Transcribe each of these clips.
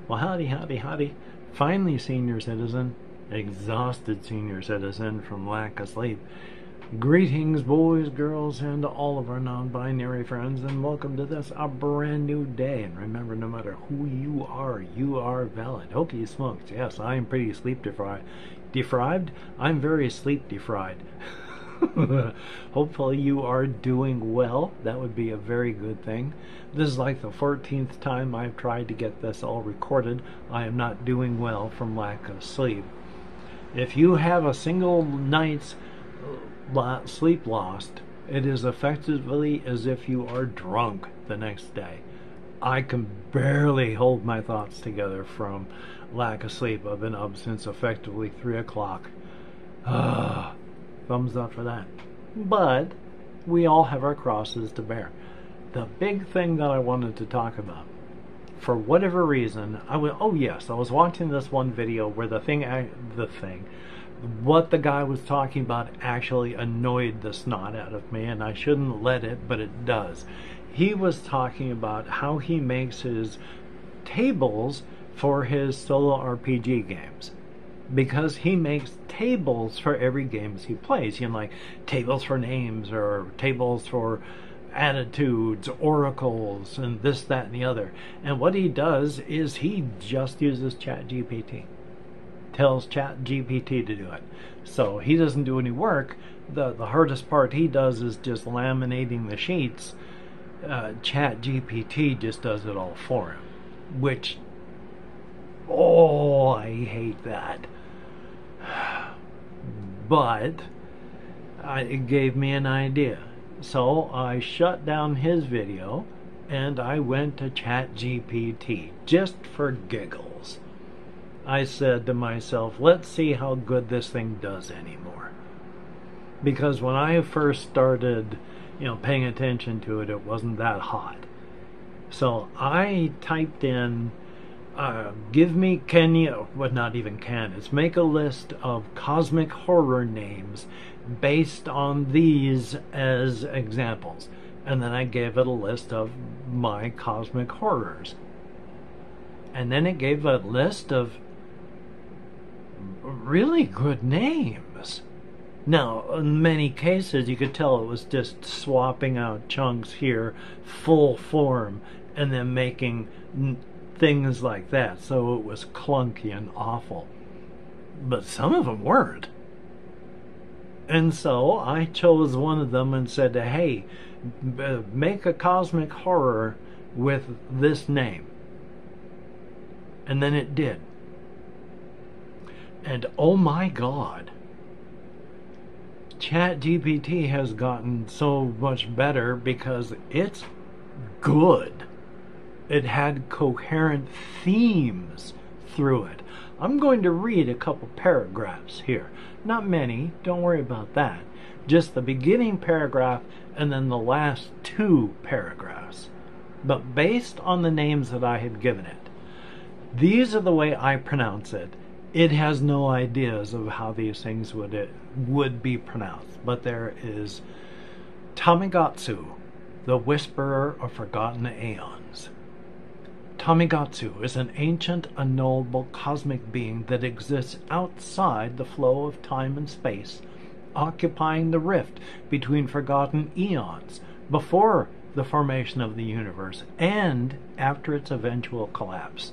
Well, howdy, howdy, howdy. Finally, senior citizen, exhausted senior citizen from lack of sleep. Greetings, boys, girls, and all of our non-binary friends, and welcome to this, a brand new day. And remember, no matter who you are valid. Holy smokes, yes, I am pretty sleep deprived. I'm very sleep deprived. Hopefully you are doing well. That would be a very good thing. This is like the 14th time I've tried to get this all recorded. I am not doing well from lack of sleep. If you have a single night's sleep lost, it is effectively as if you are drunk the next day. I can barely hold my thoughts together from lack of sleep. I've been up since effectively 3 o'clock. Thumbs up for that. But we all have our crosses to bear. The big thing that I wanted to talk about, for whatever reason, I was watching this one video where what the guy was talking about actually annoyed the snot out of me, and I shouldn't let it, but it does. He was talking about how he makes his tables for his solo RPG games, because he makes tables for every games he plays. Like tables for names, or tables for attitudes, oracles, and this, that, and the other. And what he does is he just uses ChatGPT. Tells ChatGPT to do it. So he doesn't do any work. The hardest part he does is just laminating the sheets. ChatGPT just does it all for him. Which, I hate that. But it gave me an idea. So I shut down his video and I went to ChatGPT just for giggles. I said to myself, let's see how good this thing does anymore. Because when I first started, paying attention to it, it wasn't that hot. So I typed in, make a list of cosmic horror names based on these as examples. And then I gave it a list of my cosmic horrors. And then it gave a list of really good names. Now, in many cases, you could tell it was just swapping out chunks here, full form, and then making things like that. So it was clunky and awful. But some of them weren't. And so I chose one of them and said, hey, make a cosmic horror with this name. And then it did. And oh my God, ChatGPT has gotten so much better because it's good. It had coherent themes through it. I'm going to read a couple paragraphs here. Not many, don't worry about that. Just the beginning paragraph and then the last 2 paragraphs. But based on the names that I had given it, these are the way I pronounce it. It has no ideas of how these things would be pronounced. But there is Tamigatsu, the Whisperer of Forgotten Aeons. Tamigatsu is an ancient, unknowable cosmic being that exists outside the flow of time and space, occupying the rift between forgotten eons, before the formation of the universe and after its eventual collapse.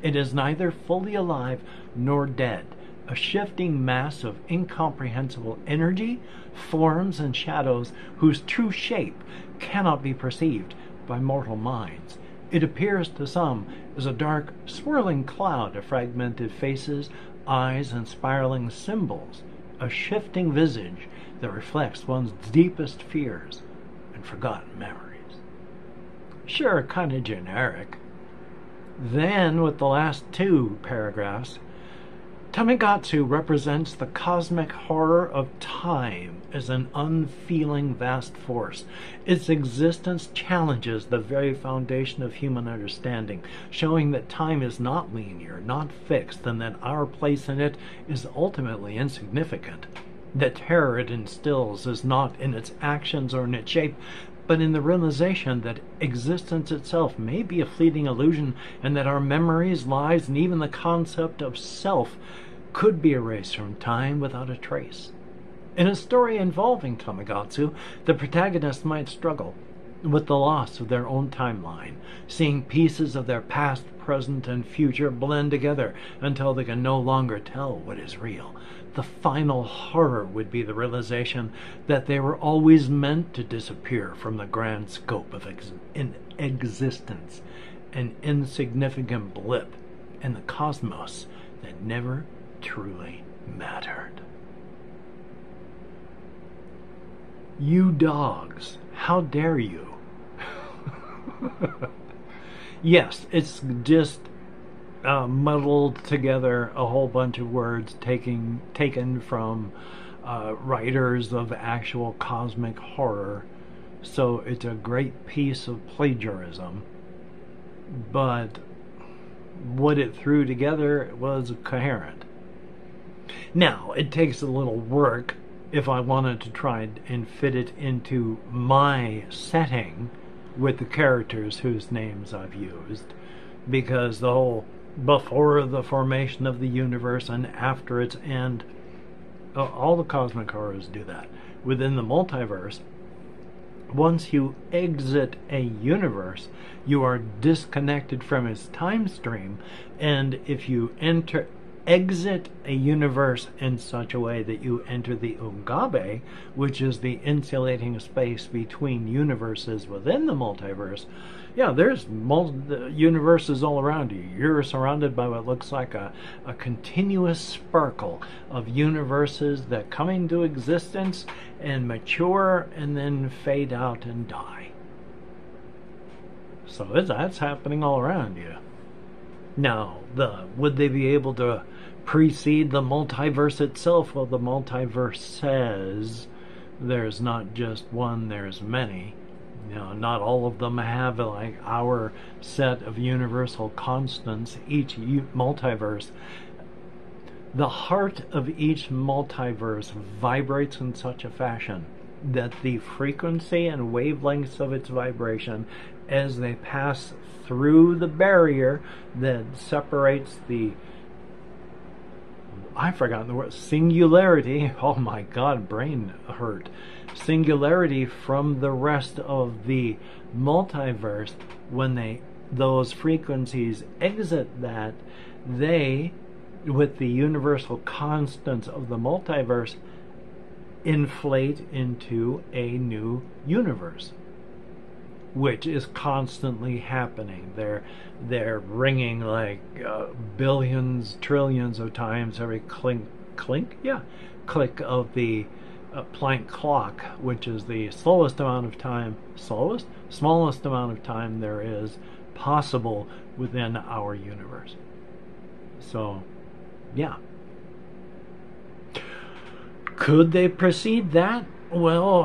It is neither fully alive nor dead, a shifting mass of incomprehensible energy, forms, and shadows whose true shape cannot be perceived by mortal minds. It appears to some as a dark, swirling cloud of fragmented faces, eyes, and spiraling symbols, a shifting visage that reflects one's deepest fears and forgotten memories. Sure, kind of generic. Then, with the last 2 paragraphs, Tamigatsu represents the cosmic horror of time as an unfeeling vast force. Its existence challenges the very foundation of human understanding, showing that time is not linear, not fixed, and that our place in it is ultimately insignificant. The terror it instills is not in its actions or in its shape, but in the realization that existence itself may be a fleeting illusion, and that our memories, lives, and even the concept of self could be erased from time without a trace. In a story involving Tamagotchi, the protagonist might struggle with the loss of their own timeline, seeing pieces of their past, present, and future blend together until they can no longer tell what is real. The final horror would be the realization that they were always meant to disappear from the grand scope of existence, an insignificant blip in the cosmos that never truly mattered. You dogs, how dare you? Yes, it's just muddled together a whole bunch of words taken from writers of actual cosmic horror. So it's a great piece of plagiarism. But what it threw together was coherent. Now, it takes a little work if I wanted to try and fit it into my setting with the characters whose names I've used, because the whole before the formation of the universe and after its end, all the cosmic horrors do that. Within the multiverse, once you exit a universe, you are disconnected from its time stream, and if you exit a universe in such a way that you enter the Ungabe, which is the insulating space between universes within the multiverse, yeah, there's universes all around you. You're surrounded by what looks like a continuous sparkle of universes that come into existence and mature and then fade out and die. So that's happening all around you. Now, would they be able to precede the multiverse itself? Well, the multiverse says there's not just one, there's many. You know, not all of them have like our set of universal constants. Each multiverse, the heart of each multiverse vibrates in such a fashion that the frequency and wavelengths of its vibration as they pass through the barrier that separates the, I've forgotten the word, singularity, oh my god, brain hurt, singularity from the rest of the multiverse. When those frequencies exit that, they, with the universal constants of the multiverse, inflate into a new universe, which is constantly happening. They're ringing like billions, trillions of times every click of the Planck clock, which is the smallest amount of time there is possible within our universe. So, yeah. Could they precede that? Well,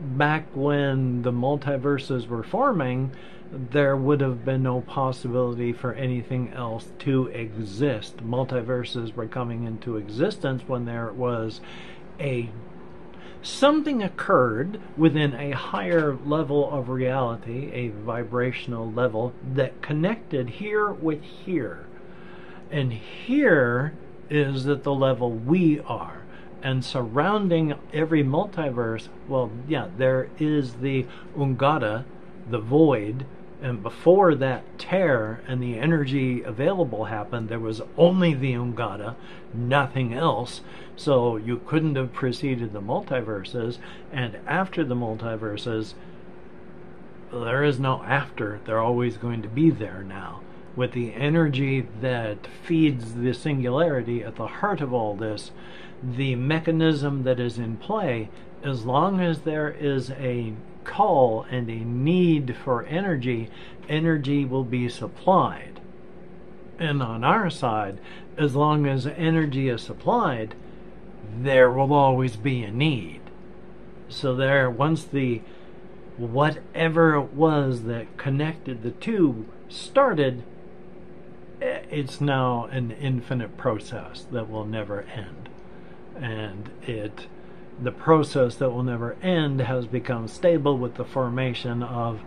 back when the multiverses were forming, there would have been no possibility for anything else to exist. Multiverses were coming into existence when there was something occurred within a higher level of reality, a vibrational level that connected here with here. And here is at the level we are. And surrounding every multiverse, well, yeah, there is the Ungata, the void, and before that tear and the energy available happened, there was only the Ungata, nothing else. So you couldn't have preceded the multiverses, and after the multiverses, there is no after. They're always going to be there now. With the energy that feeds the singularity at the heart of all this, the mechanism that is in play, as long as there is a call and a need for energy, energy will be supplied. And on our side, as long as energy is supplied, there will always be a need. So once the whatever it was that connected the two started, it's now an infinite process that will never end. And it the process that will never end has become stable with the formation of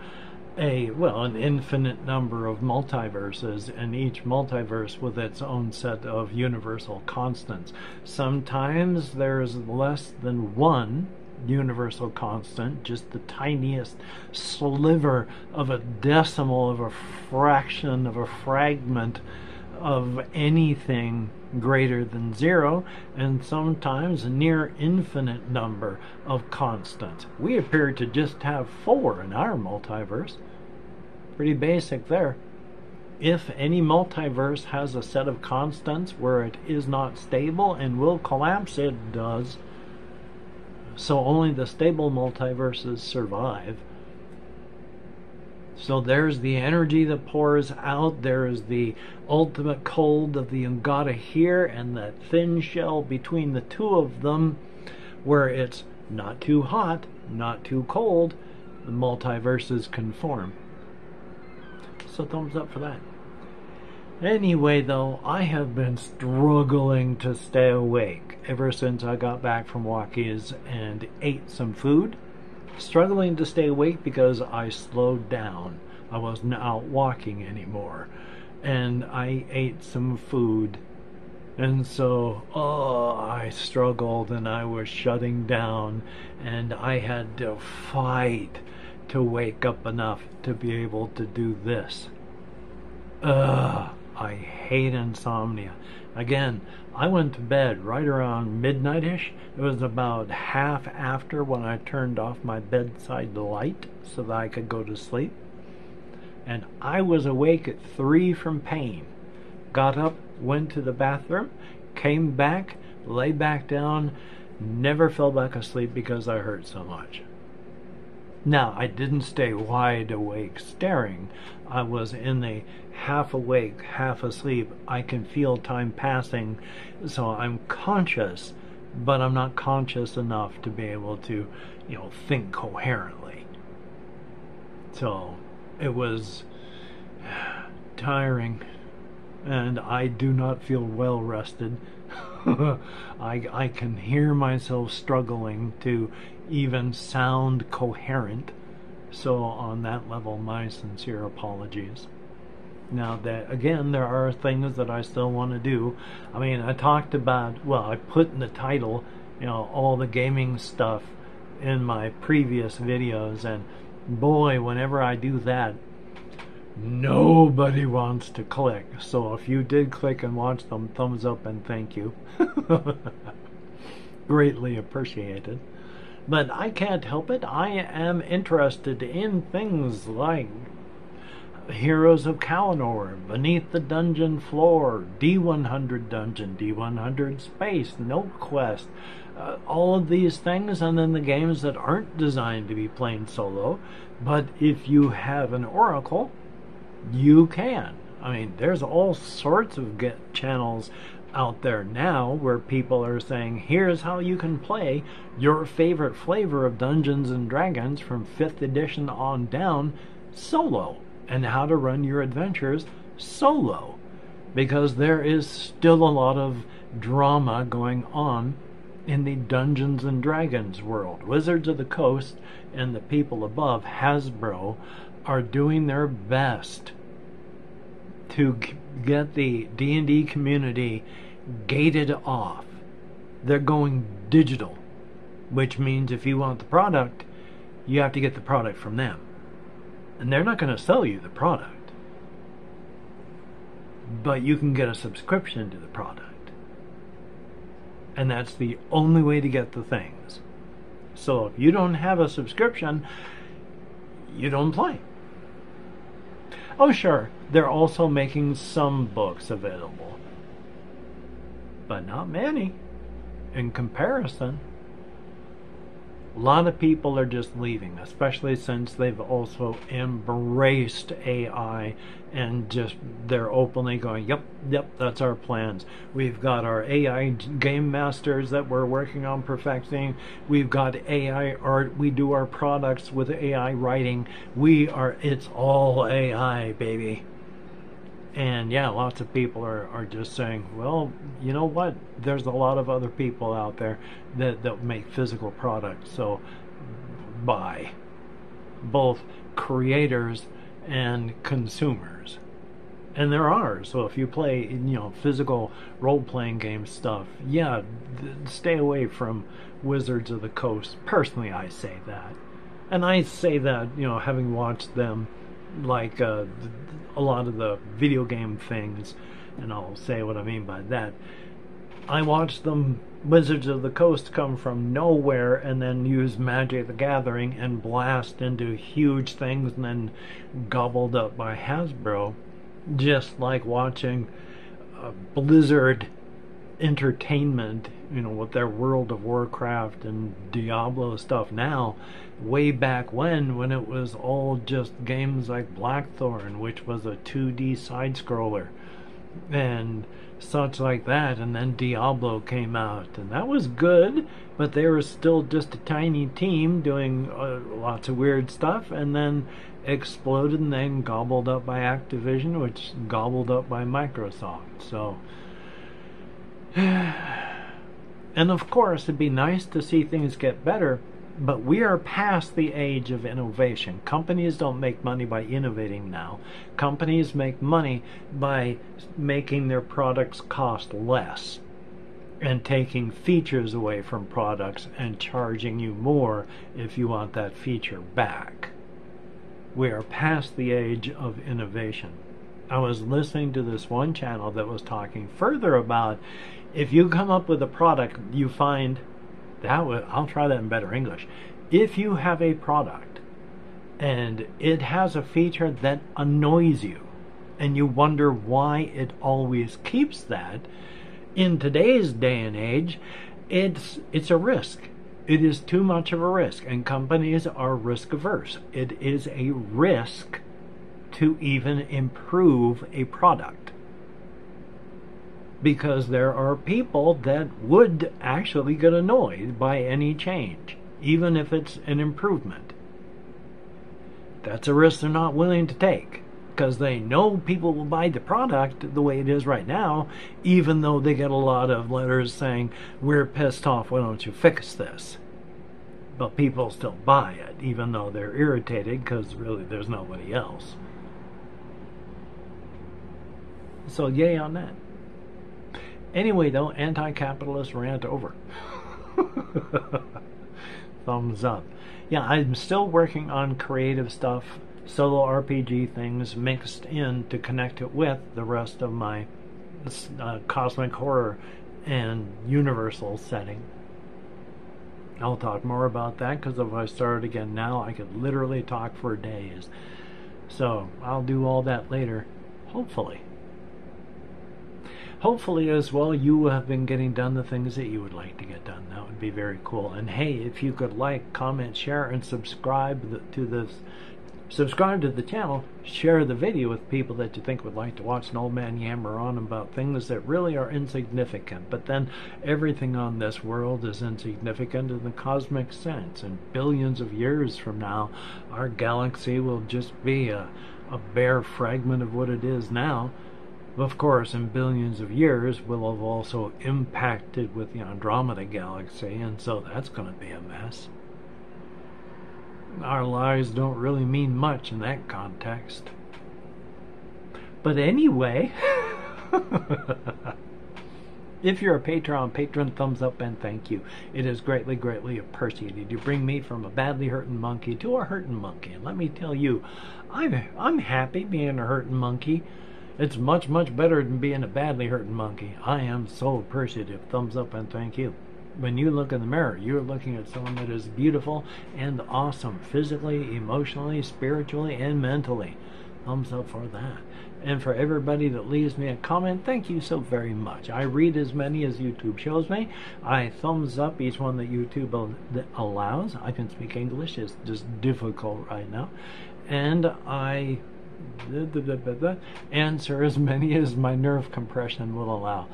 an infinite number of multiverses, and each multiverse with its own set of universal constants. Sometimes there's less than one universal constant, just the tiniest sliver of a decimal of a fraction of a fragment of anything greater than zero, and sometimes a near infinite number of constants. We appear to just have 4 in our multiverse. Pretty basic there. If any multiverse has a set of constants where it is not stable and will collapse, it does. So only the stable multiverses survive. So there's the energy that pours out, there's the ultimate cold of the Ungata here, and that thin shell between the two of them where it's not too hot, not too cold, the multiverses conform. So thumbs up for that. Anyway, though, I have been struggling to stay awake ever since I got back from Walkies and ate some food. Struggling to stay awake because I slowed down. I wasn't out walking anymore. And I ate some food. And so, I struggled and I was shutting down. And I had to fight to wake up enough to be able to do this. I hate insomnia. Again, I went to bed right around midnight-ish. It was about half after when I turned off my bedside light so that I could go to sleep. And I was awake at 3 from pain. Got up, went to the bathroom, came back, lay back down, never fell back asleep because I hurt so much. Now, I didn't stay wide awake staring. I was in the half awake, half asleep. I can feel time passing, so I'm conscious, but I'm not conscious enough to be able to, think coherently. So, it was tiring, and I do not feel well rested. I can hear myself struggling to even sound coherent. So on that level, my sincere apologies. Now that, again, there are things that I still want to do. I mean, I talked about, I put in the title, all the gaming stuff in my previous videos, and boy, whenever I do that, nobody wants to click. So if you did click and watch them, thumbs up and thank you. Greatly appreciated. But I can't help it. I am interested in things like Heroes of Kalinor, Beneath the Dungeon Floor, D100 Dungeon, D100 Space, Note Quest, all of these things, and then the games that aren't designed to be played solo. But if you have an Oracle, you can. I mean, there's all sorts of channels out there now where people are saying, here's how you can play your favorite flavor of Dungeons and Dragons from 5th edition on down solo, and how to run your adventures solo, because there is still a lot of drama going on in the Dungeons and Dragons world. Wizards of the Coast and the people above, Hasbro, are doing their best to get the D&D community gated off. They're going digital, which means if you want the product, you have to get the product from them. And they're not going to sell you the product, but you can get a subscription to the product. And that's the only way to get the things. So if you don't have a subscription, you don't play. Oh sure, they're also making some books available, but not many in comparison. A lot of people are just leaving, especially since they've also embraced AI and they're openly going, yep, that's our plans. We've got our AI game masters that we're working on perfecting. We've got AI art. We do our products with AI writing. It's all AI, baby. And yeah, lots of people are just saying, well, you know what? There's a lot of other people out there that make physical products, so buy. Both creators and consumers. And there are. So if you play, physical role-playing game stuff, yeah, stay away from Wizards of the Coast. Personally, I say that. And I say that, having watched them, like a lot of the video game things, and I'll say what I mean by that. I watched them, Wizards of the Coast, come from nowhere and then use Magic the Gathering and blast into huge things and then gobbled up by Hasbro, just like watching Blizzard Entertainment, with their World of Warcraft and Diablo stuff now, way back when it was all just games like Blackthorn, which was a 2D side-scroller, and such like that, and then Diablo came out, and that was good, but they were still just a tiny team doing lots of weird stuff, and then exploded and then gobbled up by Activision, which gobbled up by Microsoft. So and of course it'd be nice to see things get better, but we are past the age of innovation. Companies don't make money by innovating now. Companies make money by making their products cost less and taking features away from products and charging you more if you want that feature back. We are past the age of innovation. I was listening to this one channel that was talking further about, if you come up with a product, you find I'll try that in better English. If you have a product and it has a feature that annoys you and you wonder why it always keeps that, in today's day and age, it's a risk. It is too much of a risk, and companies are risk averse. It is a risk to even improve a product, because there are people that would actually get annoyed by any change, even if it's an improvement. That's a risk they're not willing to take, because they know people will buy the product the way it is right now, even though they get a lot of letters saying, we're pissed off, why don't you fix this? But people still buy it, even though they're irritated, because really there's nobody else. So yay on that. Anyway, though, anti-capitalist rant over. Thumbs up. Yeah, I'm still working on creative stuff, solo RPG things mixed in to connect it with the rest of my cosmic horror and universal setting. I'll talk more about that, because if I started again now, I could literally talk for days. So I'll do all that later, hopefully. Hopefully as well you have been getting done the things that you would like to get done. That would be very cool. And hey, if you could like, comment, share, and subscribe to the channel, share the video with people that you think would like to watch an old man yammer on about things that really are insignificant. But then everything on this world is insignificant in the cosmic sense. And billions of years from now, our galaxy will just be a bare fragment of what it is now. Of course, in billions of years, we'll have also impacted with the Andromeda galaxy, and so that's going to be a mess. Our lives don't really mean much in that context. But anyway, if you're a patron, thumbs up and thank you. It is greatly, greatly appreciated. You bring me from a badly hurting monkey to a hurting monkey. And let me tell you, I'm happy being a hurting monkey. It's much, much better than being a badly hurting monkey. I am so appreciative. Thumbs up and thank you. When you look in the mirror, you're looking at someone that is beautiful and awesome, physically, emotionally, spiritually, and mentally. Thumbs up for that. And for everybody that leaves me a comment, thank you so very much. I read as many as YouTube shows me. I thumbs up each one that YouTube allows. I can speak English. It's just difficult right now. And I answer as many as my nerve compression will allow.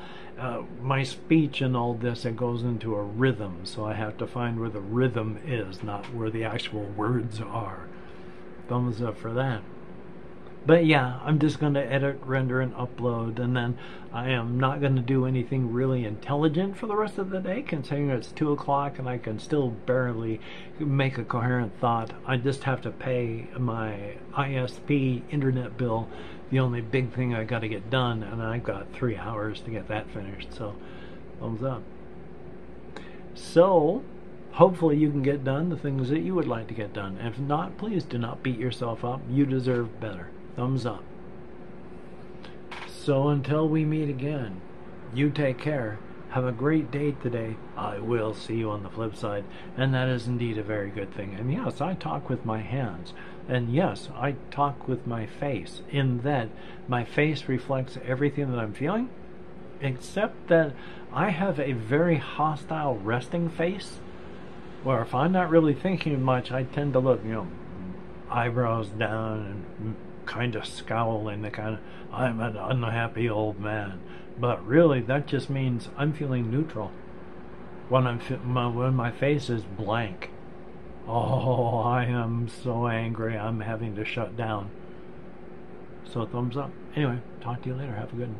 My speech and all this, it goes into a rhythm, so I have to find where the rhythm is, not where the actual words are. Thumbs up for that. But yeah, I'm just going to edit, render, and upload, and then I am not going to do anything really intelligent for the rest of the day, considering it's 2 o'clock and I can still barely make a coherent thought. I just have to pay my ISP internet bill, the only big thing I got to get done, and I've got 3 hours to get that finished, so thumbs up. So, hopefully you can get done the things that you would like to get done. If not, please do not beat yourself up. You deserve better. Thumbs up. So until we meet again, you take care. Have a great day today. I will see you on the flip side. And that is indeed a very good thing. And yes, I talk with my hands. And yes, I talk with my face, in that my face reflects everything that I'm feeling, except that I have a very hostile resting face, where if I'm not really thinking much, I tend to look, eyebrows down and kind of scowling, the kind of, I'm an unhappy old man. But really, that just means I'm feeling neutral when when my face is blank. Oh, I am so angry, I'm having to shut down. So thumbs up. Anyway, talk to you later. Have a good one.